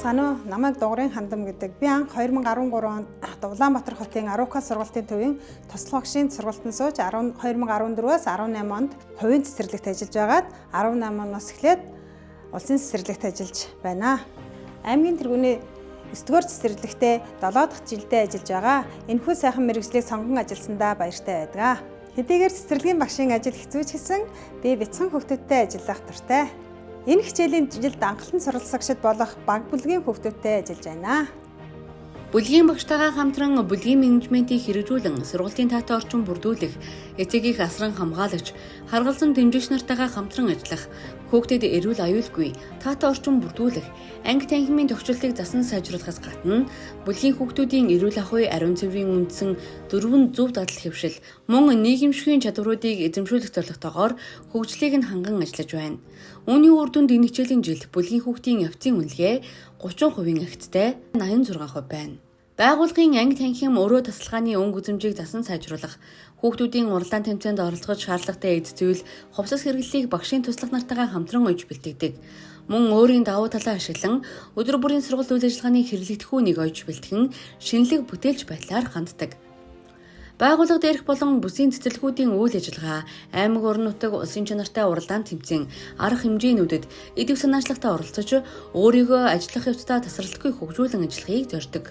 Сайн уу? Намайг Дугрын Хандам гэдэг. Би анх 2013 онд Улаанбаатар хотын Арука сургалтын төвийн тослох багшийн сургалтанд сууж 2014-өөс 18 онд хувийн цэцэрлэгт ажиллаж байгаад 18 оноос эхлээд улсын цэцэрлэгт ажиллаж байна. Аймгийн тэргүүний 9-р цэцэрлэгтээ 7 дахь жилдээ ажиллаж байгаа. Энэхүү сайхан мэргэжлийг сонгон ажилласандаа баяртай байдаг. Хэдийгээр цэцэрлэгийн багшийн ажил хэцүү ч гэсэн би бяцхан хүүхдүүдтэй ажиллах дуртай. Энэ хичээлийн жилд анхлан суралцагчид болох баг бүлгийн хүүхдүүдтэй ажиллаж байна. Бүлгийн багштайгаа хамтран бүлгийн менежментийг хэрэгжүүлэн сургалтын таатай орчин бүрдүүлэх, эцэгийг асран хамгаалагч, харгалзан дэмжигч нартайгаа хамтран ажиллах, хүүхдэд эрүүл аюулгүй таатай орчин бүрдүүлэх, анги танхимын тохиолдлыг засан сайжруулахаас гадна бүлгийн хүүхдүүдийн эрүүл ахуй, ариун цэврийн үндсэн 4 зөв дадал хэвшил, мөн нийгэмшигчийн чадваруудыг эзэмшүүлэх зорилготойгоор хөгжлийг нь ханган ажиллаж байна. Үүний үр дүнд энэ хичээлийн жилд бүлгийн хүүхдийн явцын үнэлгээ 30% агттай 86% байна. Байгууллагын анги танхим өрөө тасалгааны өнгө үзэмжийг засан сайжруулах, хүүхдүүдийн уралдаан тэмцээнд оролцоход шаардлагатай эд зүйл, хувцас хэрэглэлийг багшийн туслах нартайгаа хамтран ойж бэлтгэдэг. Мөн өөрийн давуу талаа ашиглан өдөр бүрийн сургалт үйл ажиллагааны хэрэглэгдэхүүнийг ойж бэлтгэн шинэлэг бүтээлч байдлаар ханддаг. Байгууллага дээрх болон бүсийн цэцэрлэгүүдийн үйл ажиллагаа, аймаг орон нутаг улсын чанартай уралдаан тэмцээн, арга хэмжээнүүдэд идэв санаачлагтай оролцож, өөрийгөө ажиллах явцдаа тасралтгүй хөгжүүлэн ажиллахыг зорддог.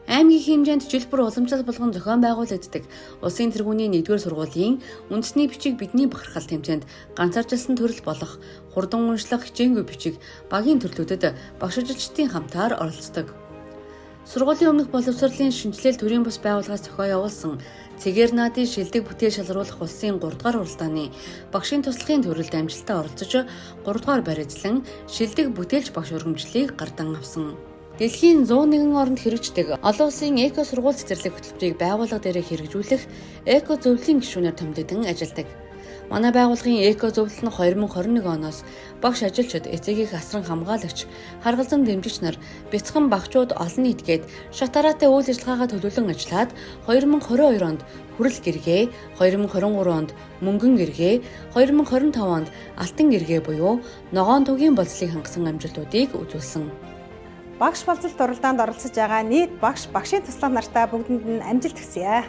Аймгийн хэмжээнд жил бүр уламжлал болгон зохион байгуулагддаг улсын тэргүүний 1-р сургуулийн үндэсний бичиг бидний бахархал тэмцээнд ганцаарчилсан төрөл болох хурдан уншлах хичээнгүй бичиг багийн төрлүүдэд багш ажилчдын хамтаар оролцдог. Сургуулийн өмнөх боловсролын шинжилэл төрийн бус байгууллагаас зохион явуулсан цэгээр наадын шилдэг бүтээл шалруулах улсын 3-р уралдааны багшийн туслахын төрөлд амжилттай оролцож 3-р баригдсан шилдэг бүтээлч багш өргөмжлөлийг гардан авсан. Дэлхийн 101 оронд хэрэгждэг олон улсын эко сургууль цэцэрлэг хөтөлбөрийг байгууллага дээрээ хэрэгжүүлэх эко зөвлөлийн гишүүнээр томилогдсон ажилладаг. Манай байгууллагын эко зөвлөл нь 2021 оноос багш ажилчид, эцэгийг асран хамгаалагч, харгалзан дэмжигч нар, бяцхан багчууд олон нийтгээд шат араатай үйл ажиллагаагаа төлөвлөн ажиллаад 2022 онд хүрэл гэргээ, 2023 онд мөнгөн гэргээ, 2025 онд алтан гэргээ буюу ногоон тугийн болцлыг хангасан амжилтуудыг үзүүлсэн. Багш болцолт уралдаанд оролцож байгаа нийт багш, багшийн туслах нартай бүгдэнд нь амжилт хүсье.